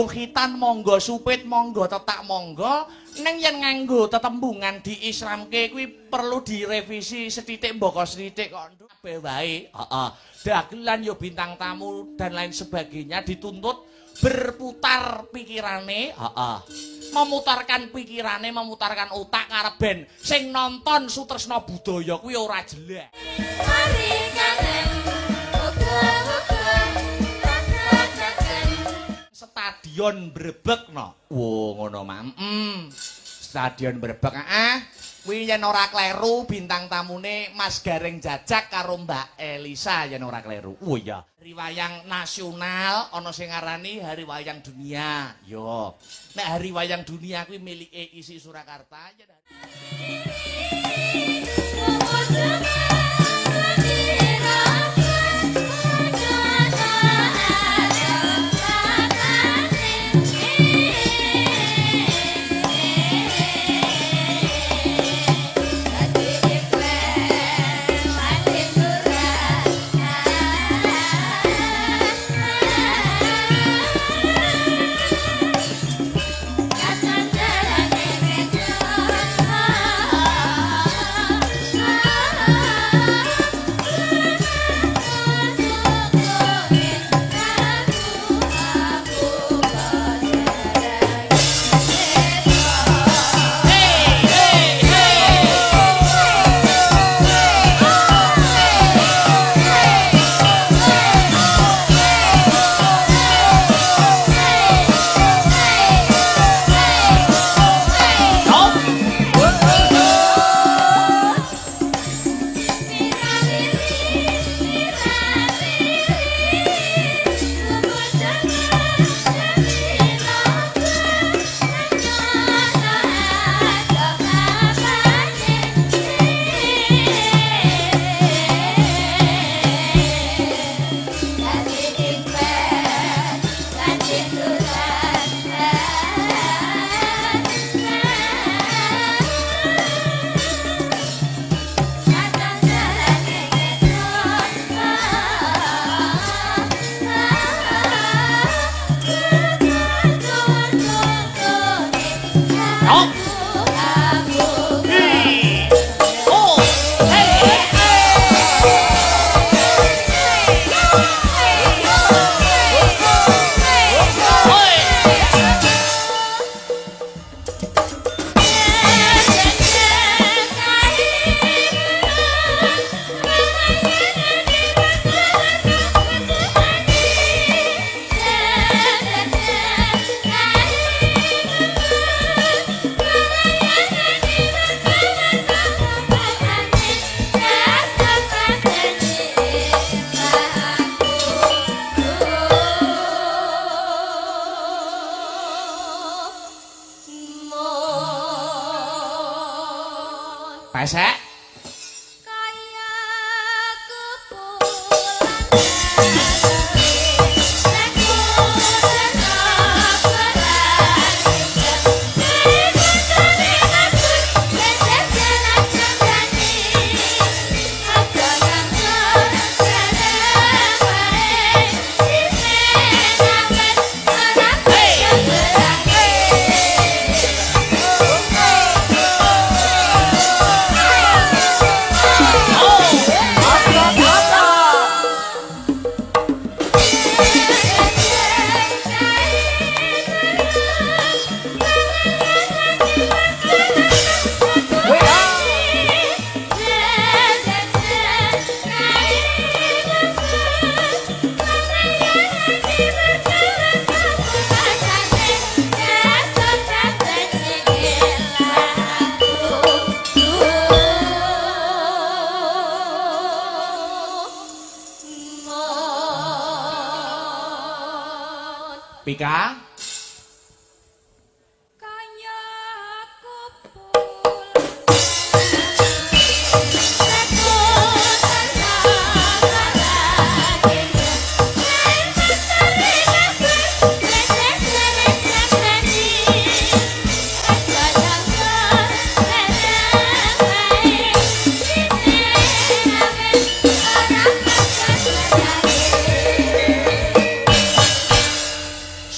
nganggo khitan monggo, supit monggo, tetak monggo. Neng yen nganggo tetembungan diislamke kuwi perlu direvisi setitik mboko setitik kok kabeh wae. Heeh. Dagelan yo bintang tamu dan lain sebagainya dituntut berputar pikirane, heeh. Memutarkan pikirane, memutarkan otak karep ben sing nonton sutresna budaya kuwi ora jelek. Stadion Brebek no. Wo ngono mah. Stadion Brebek kuwi yen ora kleru bintang tamune Mas Gareng Jajak karo Mbak Elisa yen ora kleru. Oh iya. Hari wayang nasional ana sing ngarani hari wayang dunia. Yo. Nek hari wayang dunia kuwi milike isi Surakarta yen pesek kaya Pika kaya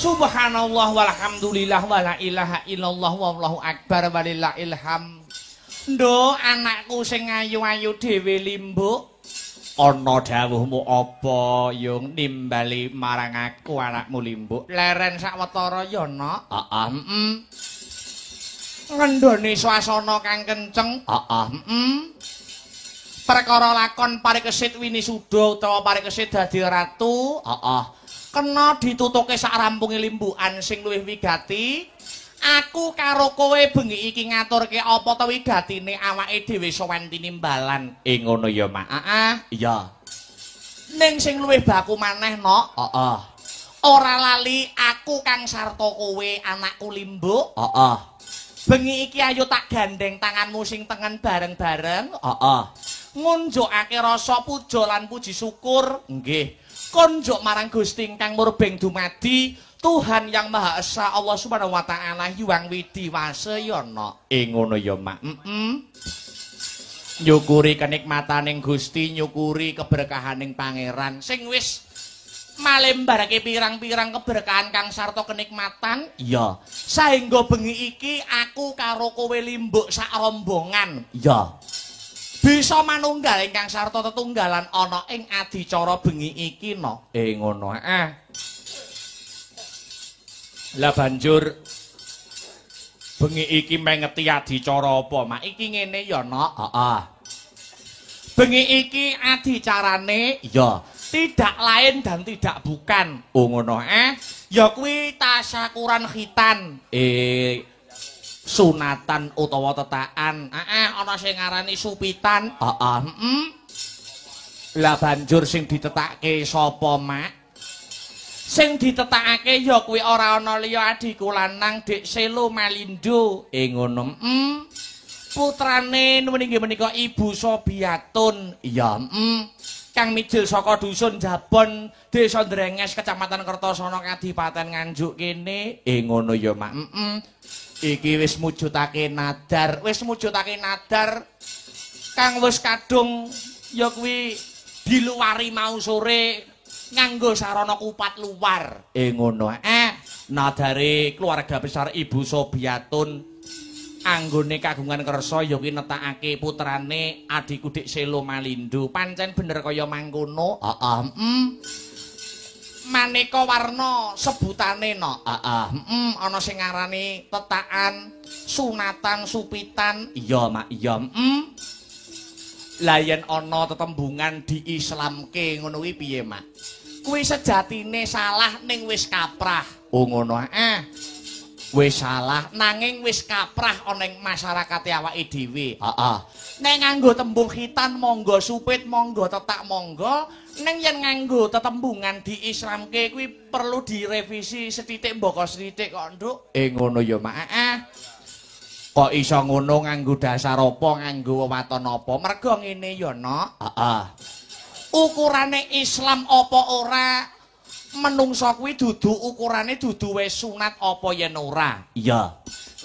Subhanallah walhamdulillah wala ilaha illallah wallahu akbar walillahil hamd. Nduk anakku sing ayu-ayu dhewe limbuk. Ana dawuhmu apa yung nimbali marang aku anakmu limbuk? Leren sawetara ya, Nok. Heeh, ngendhoni swasana kang kenceng. Heeh, perkara lakon parikesit winisuda utawa parikesit dadi ratu. Heeh. Kena ditutuke sak rampunge limbukan sing luwih wigati. Aku karo kowe bengi iki ngaturke apa to wigatine awake dhewe sowan tinimbalan. Ngono ya, Mak. Heeh, iya. Ning sing luwih baku maneh, Nok. Heeh. Ora lali aku Kang Sarta kowe anakku limbuk. Heeh. Bengi iki ayo tak gandeng tanganmu sing tengen bareng-bareng. Heeh. Ngunjukake rasa puja lan puji syukur. Nggih. Konjuk marang Gusti ingkang murbeng dumadi Tuhan yang Maha Esa Allah Subhanahu wa taala Hyang Widiwasa ya Nok. Ngono ya Mak. Nyukuri kenikmataning Gusti, nyukuri keberkahaning Pangeran sing wis malembarake pirang-pirang keberkahan Kang Sarta kenikmatan. Iya. Saengga bengi iki aku karo kowe limbuk sak rombongan. Iya. Bisa manunggal ingkang sarta tetunggalan ana ing adicara bengi iki no. Ngono. Lah banjur bengi iki mengeti adicara apa, Mak? Iki ngene ya, Nok. Heeh. Bengi iki adicarane ya tidak lain dan tidak bukan. Oh ngono. Ya kuwi tasyakuran khitan. Sunatan utawa tetakan. Ana sing ngarani supitan. Lah banjur sing ditetakake sapa, Mak? Sing ditetakake ya kuwi ora ana liya adiku lanang Dik Selo Malindo. Ngono. Putrane nggih menika Ibu Sobiatun. Iya, Kang mijil saka dusun Jabon, Desa Drenges, Kecamatan Kertasana, Kadipaten Nganjuk kene. Ngono ya, Mak. Iki wis mujudake nadar, kang wis kadung ya kuwi diluwari mau sore nganggo sarana kupat luar. Ngono. Nadare keluarga besar Ibu Sobiatun anggone kagungan kersa ya kuwi netakake putrane adhiku Dik Selo Malindo. Pancen bener kaya mangkono. Maneka warna sebutane no. Ana sing ngarani tetakan, sunatan, supitan. Iya, Mak, iya. Lah yen ana tetembungan diislamke ngono kuwi piye, Mak? Kuwi sejatine salah ning wis kaprah. Oh ngono. Wis salah nanging wis kaprah ana ing masyarakate awake dhewe. Nek nganggo tembung khitan monggo, supit monggo, tetak monggo. Neng yen nganggo tetembungan diislamke kuwi perlu direvisi setitik mboko setitik kok, Nduk. Ngono ya, Mak. Kok iso ngono nganggo dasar apa, nganggo wewaton apa? Mergo ngene ya, Nok. Ukurane Islam apa ora menungso kuwi dudu ukurane dudu wis sunat apa yen ora. Iya.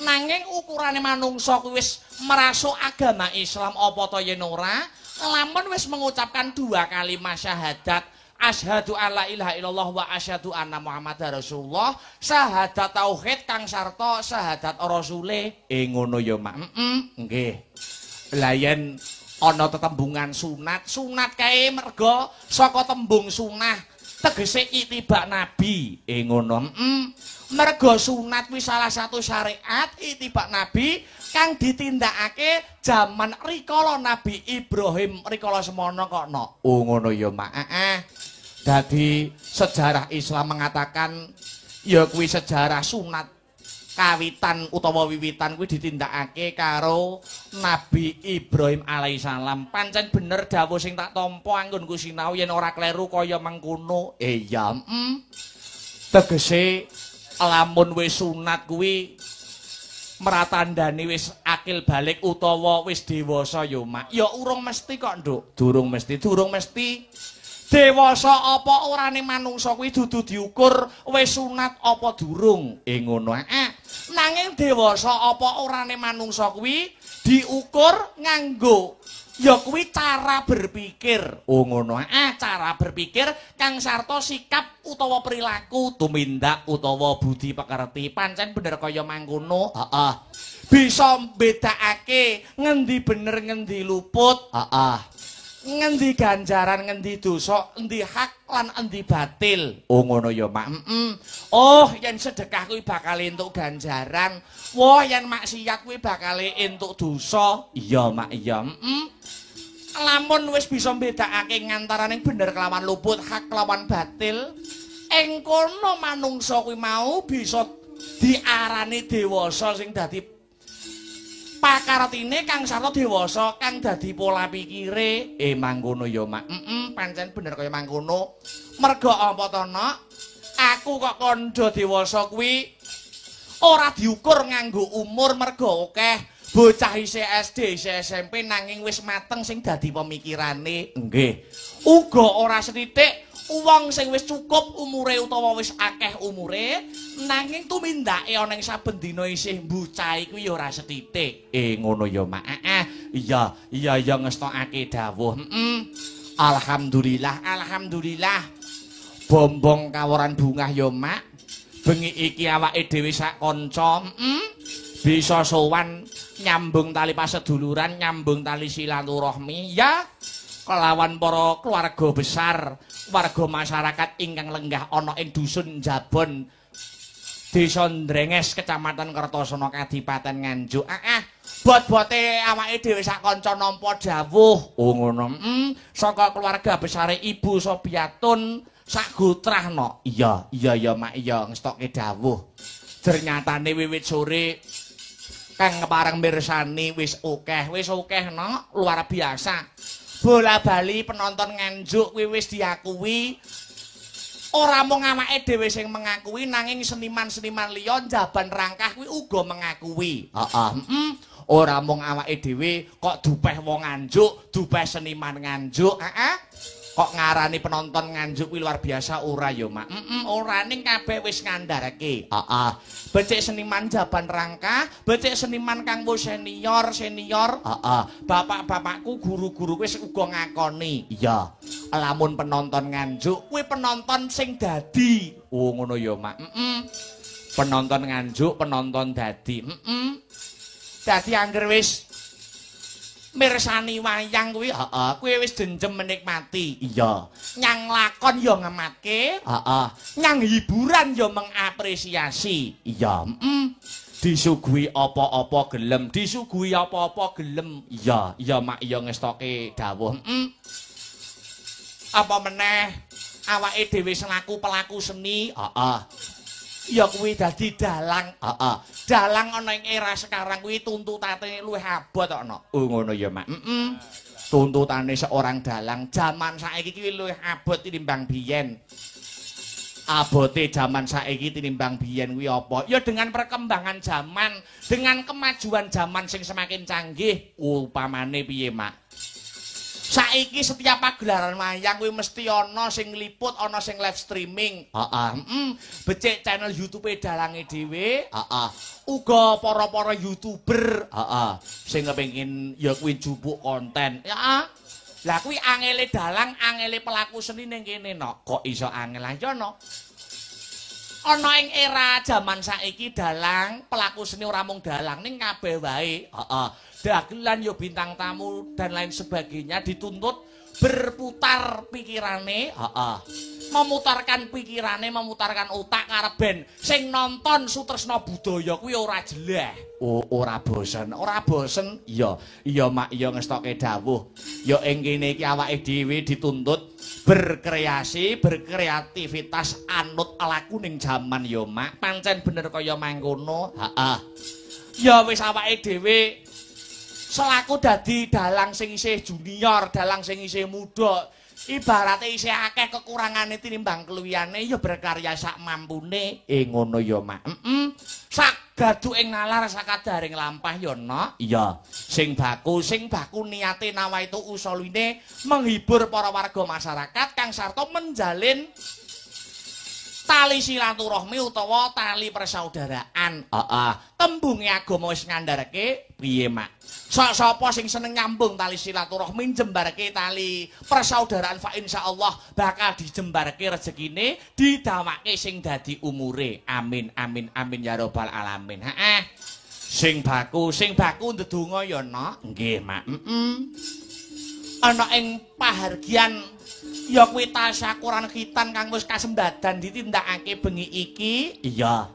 Nanging ukurane manungsa kuwi wis merasuk agama Islam apa to yen ora? Lamun wis mengucapkan dua kalimat syahadat asyhadu alla ilaha illallah wa asyhadu anna muhammadar rasulullah, syahadat tauhid kang sarta syahadat rasule. Ngono ya, Mak. Nggih. Lah yen ana tetembungan sunat kae merga saka tembung sunah tegese itibak nabi. Ngono. Merga sunat kuwi salah satu syariat itibak nabi kang ditindakake jaman rikala Nabi Ibrahim rikala semana kok, Nok. Oh ngono ya, Mak. Dadi sejarah Islam mengatakan ya kuwi sejarah sunat kawitan utawa wiwitan kuwi ditindakake karo Nabi Ibrahim alaihissalam. Pancen bener dawuh sing tak tampa anggonku sinau yen ora kleru kaya mengkono. Ya, tegese lamun wis sunat kuwi meratandani wis akil balik utawa wis dewasa ya, Mak. Ya urung mesti kok, Nduk. Durung mesti. Dewasa apa orane manungsa kuwi dudu diukur wis sunat apa durung. Ngono. Nanging dewasa apa orane manungsa kuwi diukur nganggo Ya kuwi cara berpikir. Oh ngono. Cara berpikir kang sarta sikap utawa perilaku, tumindak utawa budi pekerti. Pancen bener kaya mangkono. Heeh. Bisa mbedakake ngendi bener ngendi luput. Heeh. Ngendi ganjaran ngendi dosa, endi hak lan endi batil. Oh ngono ya, Mak. Oh, yen sedekah kuwi bakal entuk ganjaran. Wah, yen maksiat kuwi bakal entuk dosa. Iya, Mak, iya. Lamun wis bisa mbedakake ngantaraning bener kelawan luput, hak kelawan batil, ing kono manungsa kuwi mau bisa diarani dewasa sing dadi pakartine kang sarta dewasa kang dadi pola pikire. Mangkono ya, Mak. Pancen bener kaya mangkono. Merga apa to, Nok? Aku kok kandha dewasa kuwi ora diukur nganggo umur, merga akeh bocah isih SD, isih SMP nanging wis mateng sing dadi pemikirane. Nggih. Uga ora sethithik wong sing wis cukup umure utawa wis akeh umure nanging tumindake ana ing saben dina isih mbucah kuwi ya ora sethithik. Ngono ya, Mak. Iya ngestokake dawuh. Alhamdulillah. Bombong kaworan bungah ya, Mak. Bengi iki awake dhewe sak kanca bisa sowan nyambung tali paseduluran, nyambung tali silaturahmi ya kelawan para keluarga besar, warga masyarakat ingkang lenggah ana ing dusun Jabon, Desa Ndrenges, Kecamatan Kertosono, Kadipaten Nganjuk. Bot-bote awake dhewe sak kanca nampa dawuh. Oh ngono. Saka keluarga besare Ibu Sobiatun sak gotrahno. Iya, Mak, iya ngestokke dawuh. Ternyatane wiwit sore kang pareng mirsani wis akeh no, luar biasa. Bola bali penonton Nganjuk kuwi wis diakui. Ora mung awake dhewe sing mengakui nanging seniman-seniman liya Jaban Rangkah kuwi uga mengakui. Ora mung awake dhewe kok dupeh wong Nganjuk, dupeh seniman Nganjuk. Kok ngarani penonton Nganjuk kuwi luar biasa ora ya, Mak? Ora ning kabeh wis ngandharake. Becik seniman Jaban Rangkah, becik seniman kang wis senior. Bapak-bapakku, guru-guru wis uga ngakoni. Iya. Lamun penonton Nganjuk kuwi penonton sing dadi. Oh ngono ya, Mak. Penonton Nganjuk, penonton dadi. Dadi anggere wis mirsani wayang kuwi kuwi wis jenjem menikmati. Iya. Nyang lakon ya ngematke, nyang hiburan ya mengapresiasi. Iya. Disuguhi apa-apa gelem, disuguhi apa-apa gelem. Iya, Mak, iya ngestoke dawuh. Apa meneh awake dhewe selaku pelaku seni, ya kuwi dadi dalang. Dalang ana ing era sekarang kuwi tuntutane luwih abot kok, Nok. Oh ngono ya, Mak. Tuntutane seorang dalang jaman saiki kuwi luwih abot tinimbang biyen. Abote jaman saiki tinimbang biyen kuwi apa? Ya dengan perkembangan zaman, dengan kemajuan zaman sing semakin canggih. Upamane piye, Mak? Saiki setiap pagelaran wayang kuwi mesti ana sing ngliput, ana sing live streaming. Becik channel YouTube dalange dhewe, uga para-para YouTuber, sing kepengin ya kuwi jupuk konten. Ya. Lah kuwi angele dalang, angele pelaku seni ning kene, Nok. Kok iso angel aja, Nok? Ana ing era jaman saiki dalang, pelaku seni ora mung dalang ning kabeh wae. Dagelan yo bintang tamu dan lain sebagainya dituntut berputar pikirane, memutarkan pikirane, memutarkan otak karep ben sing nonton sutresna budaya kuwi ora jelah. Ora bosen. Iya, Mak, iya ngestoke dawuh. Ya ing kene iki awake dhewe dituntut berkreasi, berkreativitas anut laku ning jaman ya, Mak. Pancen bener kaya mangkono. Ya wis awake dhewe selaku dadi dalang sing isih junior, dalang sing isih muda, ibarate isih akeh kekurangane tinimbang keluwihane ya berkarya sak mampune. Ngono ya, Mak. Sak gaduking nalar sakadaring lampah ya, Nok. Iya, sing baku niate nawaitu usuline menghibur para warga masyarakat kang sarta menjalin tali silaturahmi utawa tali persaudaraan. Tembunge agama wis ngandharake piye, Mak? Sapa sing seneng nyambung tali silaturahmi jembarke tali persaudaraan fa insyaallah bakal dijembarke rezekine didawake sing dadi umure. Amin amin amin ya rabbal alamin. Heeh. Sing baku ndedonga ya, Nok. Nggih, Mak. Ana ing pahargyan ya kuwi tasyakuran khitan kang wis kasembadan ditindakake bengi iki. Iya.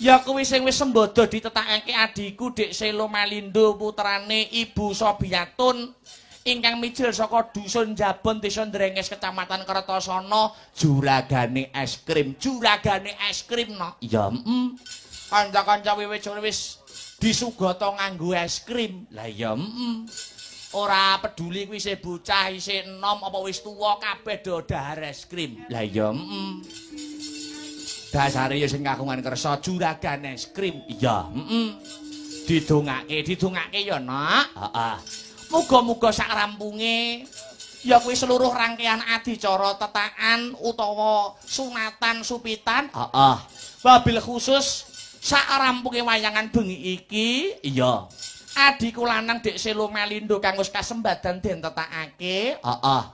Ya kuwi sing wis sembodo ditetakake adiku Dik Selo Malindo putrane Ibu Sobiatun ingkang mijil saka dusun Jabon Desa Ndrenges Kecamatan Kertasana juragane es krim no. Ya kanca-kanca wiwit wis disugata nganggo es krim. Lah ya ora peduli kuwi isih bocah isih enom apa wis tuwa kabeh do dahar es krim. Lah ya dasare ya sing kagungan kersa juragan es krim. Iya, didongake ya, Nak. Heeh. Muga-muga sak rampunge ya kuwi seluruh rangkaian adicara tetakan utawa sunatan supitan. Heeh. Wabil khusus sak rampunge wayangan bengi iki, iya. Adiku lanang Dik Selo Malindo kang wis kasembadan den tetakake. Heeh.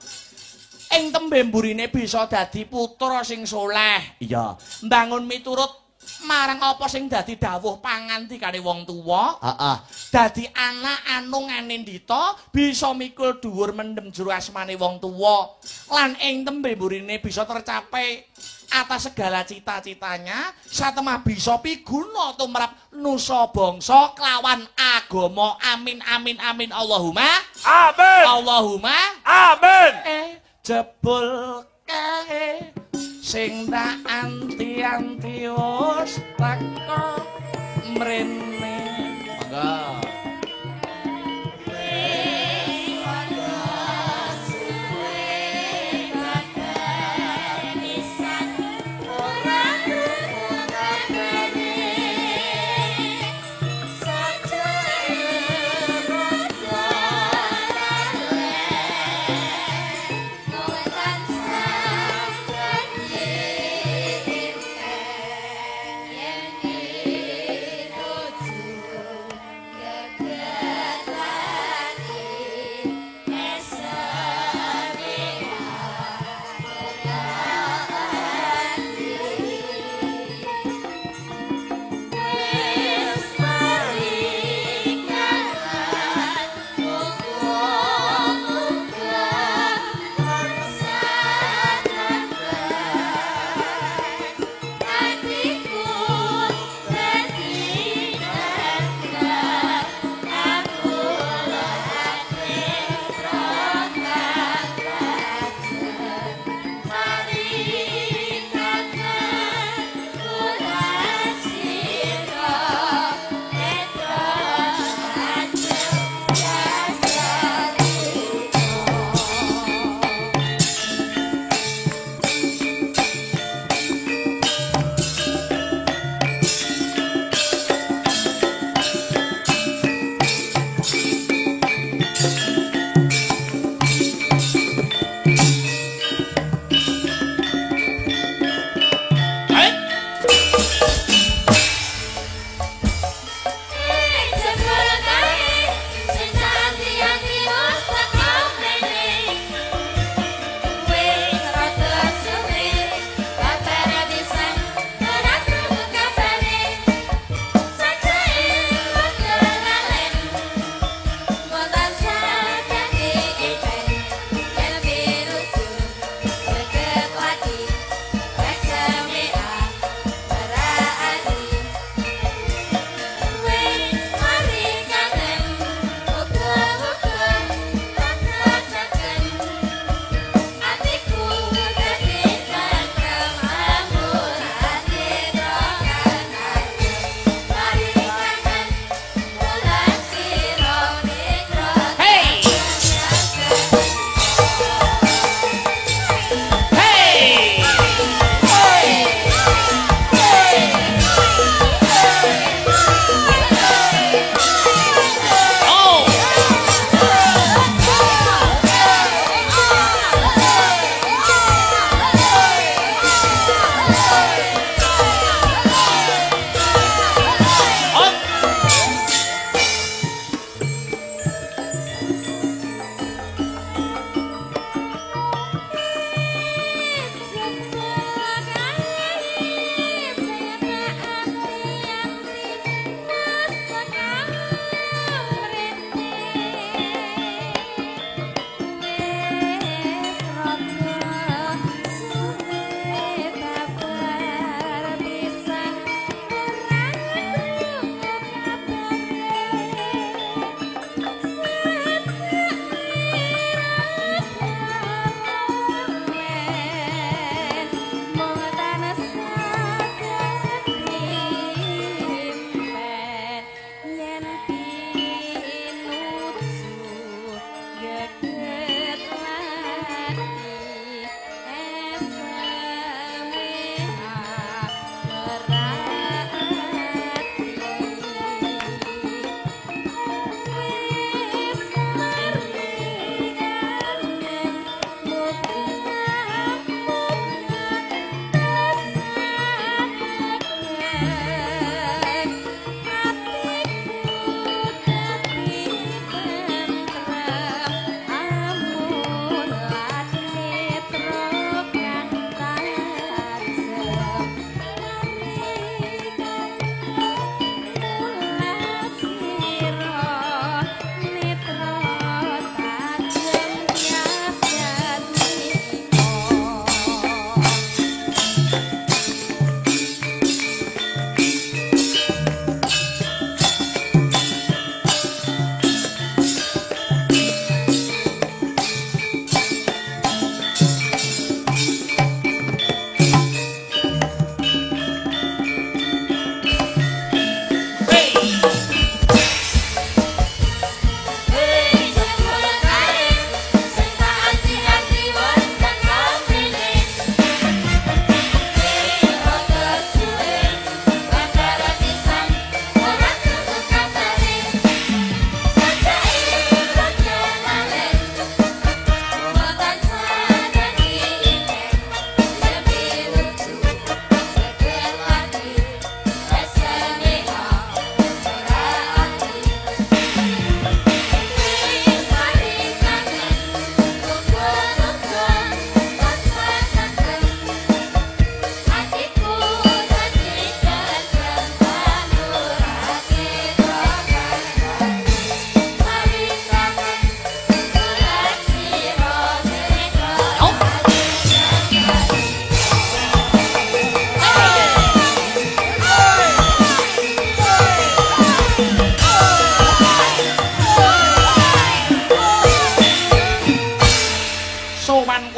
Ing tembe mburine bisa dadi putra sing soleh. Iya, mbangun miturut marang apa sing dadi dawuh pangandikane wong tuwa. Heeh. Dadi anak anu nganindita bisa mikul dhuwur mendem jero asmane wong tuwa. Lan ing tembe mburine bisa tercapai atas segala cita-citanya satemah bisa piguna tumrap nusa bangsa kelawan agama. Amin amin amin Allahumma amin. Allahumma amin. Jebul kae sing tak anti-anti wis teko mrene. Monggo.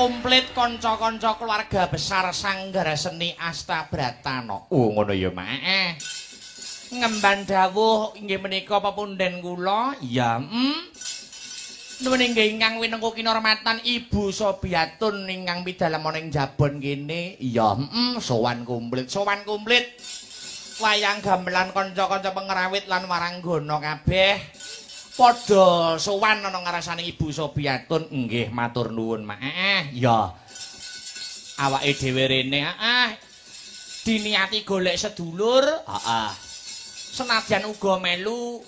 komplit kanca-kanca keluarga besar Sanggar Seni Astabratana. Oh ngono ya, Mak. Ngemban dawuh inggih menika pepundhen kula. Ya, nuwun inggih ingkang winengku kinurmatan Ibu Sobiatun ingkang pidalem ning Jabon kene. Ya, sowan komplit, sowan komplit. Wayang gamelan kanca-kanca pengrawit lan waranggana kabeh padha sowan ana ngrasane Ibu Sobiatun. Nggih matur nuwun, Mak. Ya. Awake dhewe rene, diniati golek sedulur, senadyan uga melu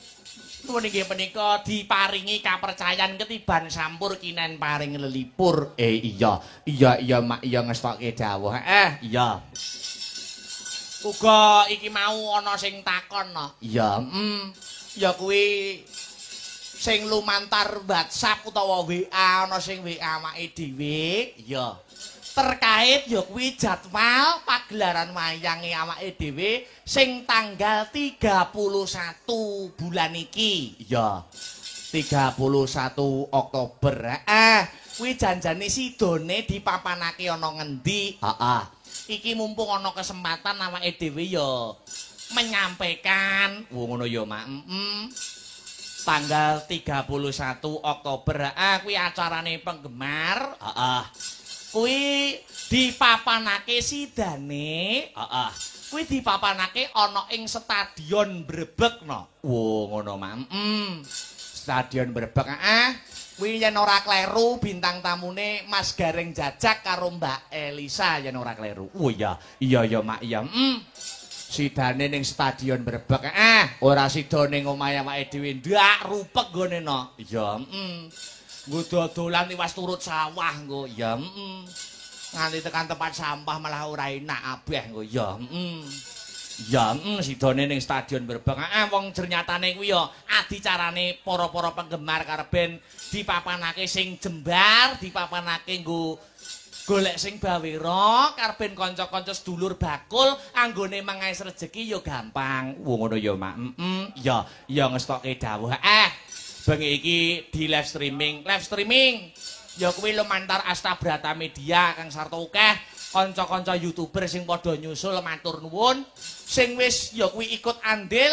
nuwun inggih menika diparingi kapercayan ketiban sampur kinen paring lelipur. Iya Mak, iya ngestokke dawuh. Iya. Uga iki mau ana sing takon no. Ya, ya kuwi sing lumantar WhatsApp utawa WA ana sing WA awake dhewe. Ya. Terkait ya kuwi jadwal pagelaran wayange awake dhewe sing tanggal 31 bulan iki. Ya. 31 Oktober. Kuwi janjane sidone dipapanake ana ngendi? Iki mumpung ana kesempatan awake dhewe ya menyampaikan. Ngono ya, Mak. Tanggal 31 Oktober. Kuwi acarane penggemar. Kuwi dipapanake sidane. Kuwi dipapanake ana ing Stadion Brebek no. Ngono, Mak. Stadion Brebek. Kuwi yen ora kleru bintang tamune Mas Gareng Jajak karo Mbak Elisa yen ora kleru. Oh iya Mak, iya. Sidane ning Stadion Brebek. Ora sida ning omahe awake dhewe ndak rupek gone no. Iya, nggo dodolan iwas turut sawah nggo. Ya, nganti tekan tempat sampah malah ora enak abeh nggo. Ya, ya, sidane ning Stadion Brebek. Wong jernyatane kuwi ya adicarane para-para penggemar karben dipapanake sing jembar, dipapanake nggo golek sing bawira, karben kanca-kanca sedulur bakul anggone mangais rejeki ya gampang. Ngono ya, Mak. Ya ngestokke dawuh. Bengi iki di live streaming. Ya kuwi lumantar Astabrata Media kang sarta akeh kanca-kanca YouTuber sing padha nyusul matur nuwun. Sing wis ya kuwi ikut andil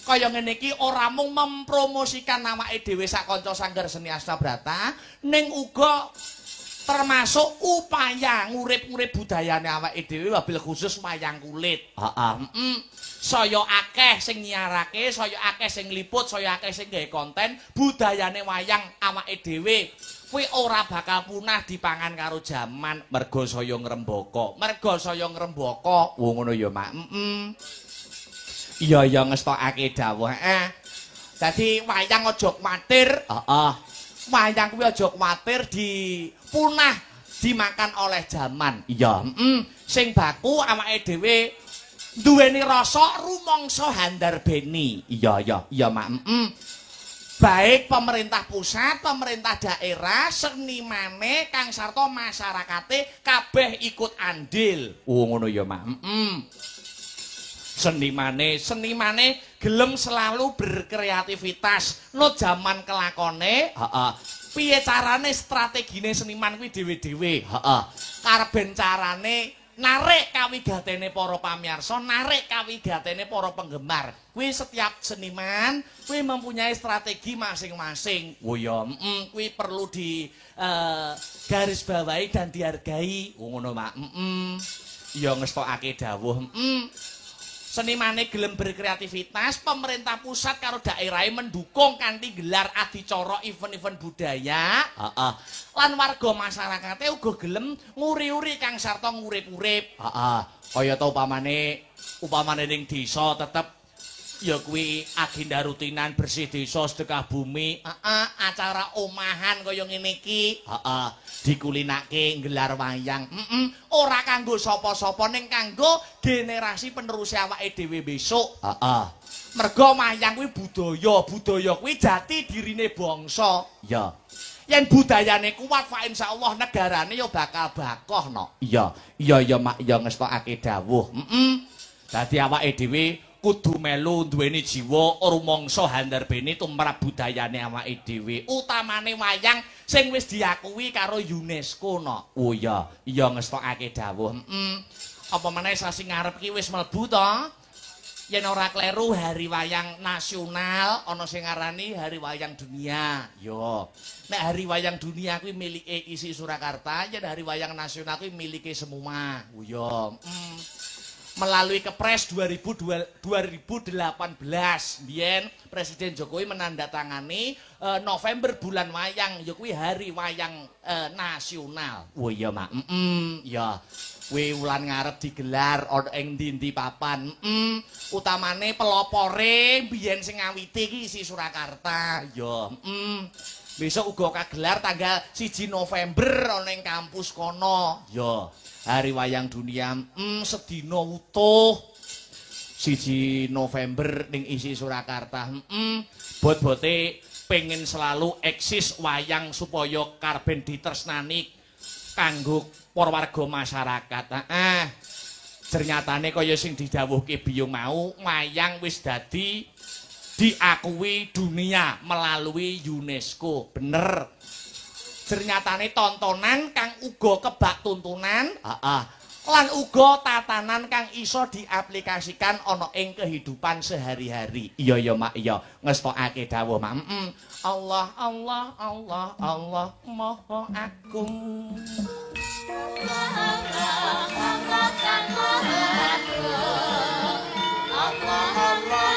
kaya ngene iki ora mung mempromosikan awake dhewe sak kanca Sanggar Seni Astabrata, ning uga termasuk upaya ngurip-urip budayane awake dhewe wabil khusus wayang kulit. Saya akeh sing nyiarake, saya akeh sing liput, saya akeh sing gawe konten budayane wayang awake dhewe. Kuwi ora bakal punah dipangan karo jaman merga saya ngrembaka. Ngono ya, Mak. Iya ngestokake dawuh. Dadi wayang aja kuwatir. Wayang kuwi aja kuwatir dipunah dimakan oleh jaman. Iya, sing baku awake dhewe duweni rasa rumangsa handarbeni. Iya, Mak. Baik pemerintah pusat, pemerintah daerah, senimane kang sarta masyarakate kabeh ikut andil. Ngono ya, Mak. Senimane gelem selalu berkreativitas no jaman kelakone. Piye carane strategine seniman kuwi dhewe-dhewe. Karben carane narik kawigatene para pamirsa, narik kawigatene para penggemar. Kuwi setiap seniman kuwi mempunyai strategi masing-masing. Oh ya, kuwi perlu di garis bawahi dan dihargai. Ngono, Mak. Ya ngestokake dawuh. Senimane gelem berkreativitas, pemerintah pusat karo daerahe mendukung kanthi gelar adicara event-event budaya. Lan warga masyarakate uga gelem nguri-uri kang sarta ngurip-urip. Kaya ta upamane ning desa tetep ya kuwi agenda rutinan bersih desa sedekah bumi. Acara omahan kaya ngene iki. Dikulinake nggelar wayang. Ora kanggo sapa-sapa ning kanggo generasi penerus awake dhewe besok. Merga wayang kuwi budaya kuwi jati dirine bangsa. Ya. Yen budayane kuat fa insyaallah negarane ya bakal bakoh no. Iya Mak, ya ngestokake dawuh. Dadi awake dhewe kudu melu duweni jiwa rumangsa handarbene tumrap budayane awake dhewe utamane wayang sing wis diakui karo UNESCO no. Oh iya ngestokake dawuh. Apa meneh sasi ngarep iki wis mlebu to? Yen ora kleru hari wayang nasional ana sing ngarani hari wayang dunia. Yo. Nek hari wayang dunia kuwi milike isi Surakarta, yen hari wayang nasional kuwi milike semua. Oh yo. Melalui Kepres 2018 biyen Presiden Jokowi menandatangani November bulan wayang ya kuwi hari wayang nasional. Oh iya Mak. Ya. Kuwi wulan ngarep digelar ana ing ndi-ndi papan. Utamane pelopore biyen sing ngawiti iki isi Surakarta. Ya. Besok uga kagelar tanggal 1 November ana ing kampus kono. Ya. Hari wayang dunia sedina utuh 1 November ning isi Surakarta. Bot-bote pengen selalu eksis wayang supaya karben ditresnani kanggo para warga masyarakat. Ternyatane kaya sing didhawuhke Biyung mau, wayang wis dadi diakui dunia melalui UNESCO. Bener. Ternyatane tontonan kang uga kebak tuntunan, lan uga tatanan kang iso diaplikasikan ana ing kehidupan sehari-hari. Iya Mak, iya. Ngestokake dawuh Mak. Allah Allah Allah Allah Maha Agung. Allah Allah kang Maha Agung. Allah Allah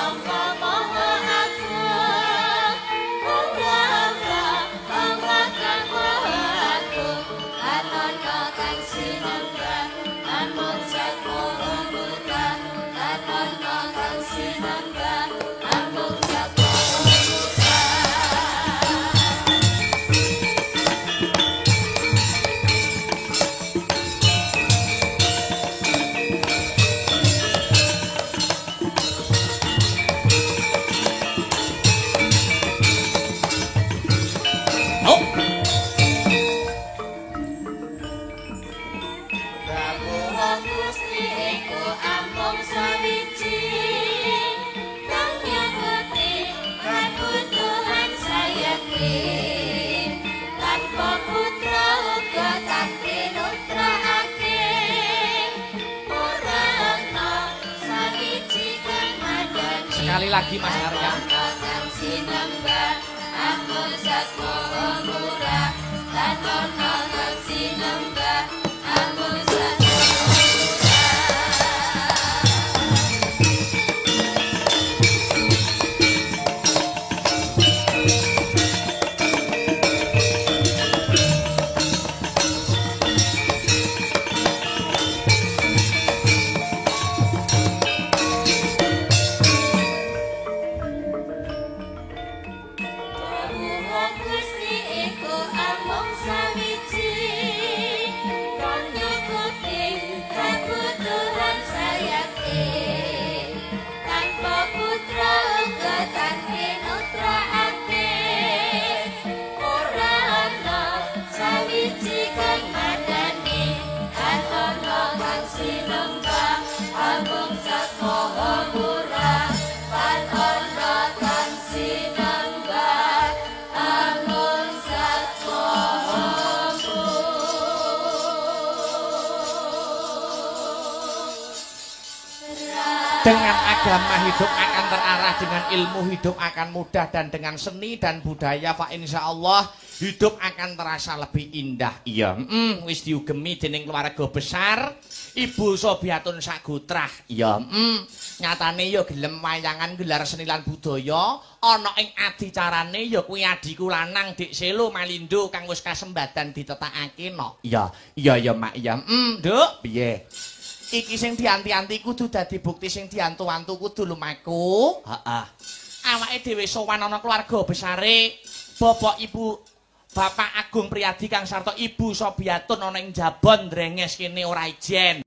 Allah Maha Agung. Allah Allah kang Maha Agung. Anana kang sinembah, amun jatuh buta. Anana kang sinembah, amun jatuh buta. Sekali lagi Mas Arya. Dengan agama hidup akan terarah, dengan ilmu hidup akan mudah, dan dengan seni dan budaya fa insyaallah hidup akan terasa lebih indah. Iya, wis diugemi dening keluarga besar Ibu Sobiatun Sagutrah. Iya, nyatane ya gelem wayangan gelar seni lan budaya ana ing adicarane ya kuwi adiku lanang Dik Selo Malindo kang wis kasembadan ditetakake no. Iya Mak, iya. Nduk, piye? Iki sing dianti-anti kudu dadi bukti sing diantu-antu kudu lumaku. Heeh. Awake dhewe sowan ana keluarga besare Bapak Ibu Bapak Agung Priyadi kang sarta Ibu Sobiatun ana ing Jabon Drenges kene ora ijen.